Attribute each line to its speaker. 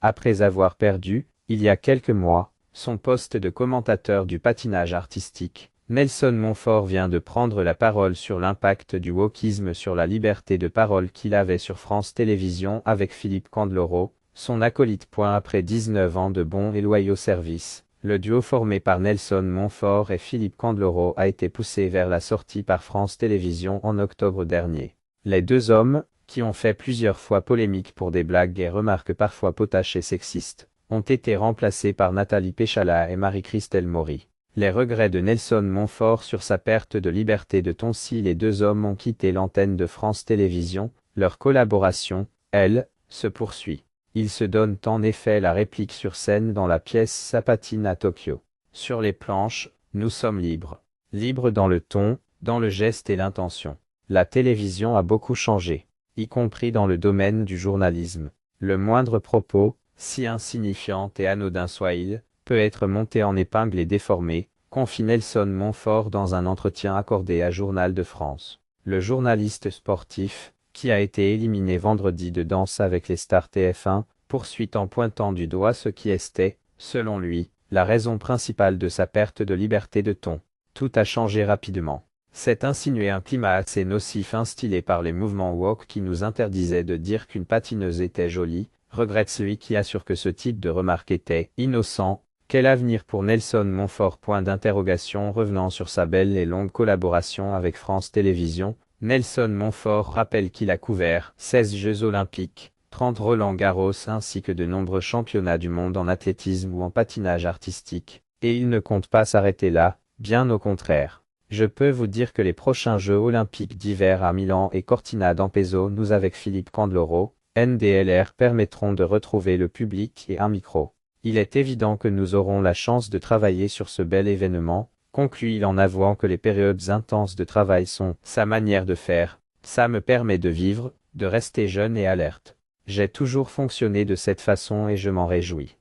Speaker 1: après avoir perdu, il y a quelques mois, son poste de commentateur du patinage artistique. Nelson Montfort vient de prendre la parole sur l'impact du wokisme sur la liberté de parole qu'il avait sur France Télévisions avec Philippe Candeloro, son acolyte. Après 19 ans de bons et loyaux services, le duo formé par Nelson Montfort et Philippe Candeloro a été poussé vers la sortie par France Télévisions en octobre dernier. Les deux hommes, qui ont fait plusieurs fois polémique pour des blagues et remarques parfois potaches et sexistes, ont été remplacés par Nathalie Péchala et Marie-Christelle Maury. Les regrets de Nelson Montfort sur sa perte de liberté de ton. Si les deux hommes ont quitté l'antenne de France Télévisions, leur collaboration, elle, se poursuit. Ils se donnent en effet la réplique sur scène dans la pièce Ça patine à Tokyo. Sur les planches, nous sommes libres. Libres dans le ton, dans le geste et l'intention. La télévision a beaucoup changé, y compris dans le domaine du journalisme. Le moindre propos, si insignifiant et anodin soit-il, peut être monté en épingle et déformé, confie Nelson Montfort dans un entretien accordé à Journal de France. Le journaliste sportif, qui a été éliminé vendredi de Danse avec les stars TF1, poursuit en pointant du doigt ce qui était, selon lui, la raison principale de sa perte de liberté de ton. Tout a changé rapidement. C'est insinuer un climat assez nocif instillé par les mouvements woke qui nous interdisaient de dire qu'une patineuse était jolie, regrette celui qui assure que ce type de remarque était innocent. Quel avenir pour Nelson Montfort? Revenant sur sa belle et longue collaboration avec France Télévisions, Nelson Montfort rappelle qu'il a couvert 16 Jeux Olympiques, 30 Roland-Garros ainsi que de nombreux championnats du monde en athlétisme ou en patinage artistique, et il ne compte pas s'arrêter là, bien au contraire. Je peux vous dire que les prochains Jeux Olympiques d'hiver à Milan et Cortina d'Ampezzo nous avec Philippe Candeloro, NDLR permettront de retrouver le public et un micro. Il est évident que nous aurons la chance de travailler sur ce bel événement, conclut-il en avouant que les périodes intenses de travail sont sa manière de faire. Ça me permet de vivre, de rester jeune et alerte. J'ai toujours fonctionné de cette façon et je m'en réjouis.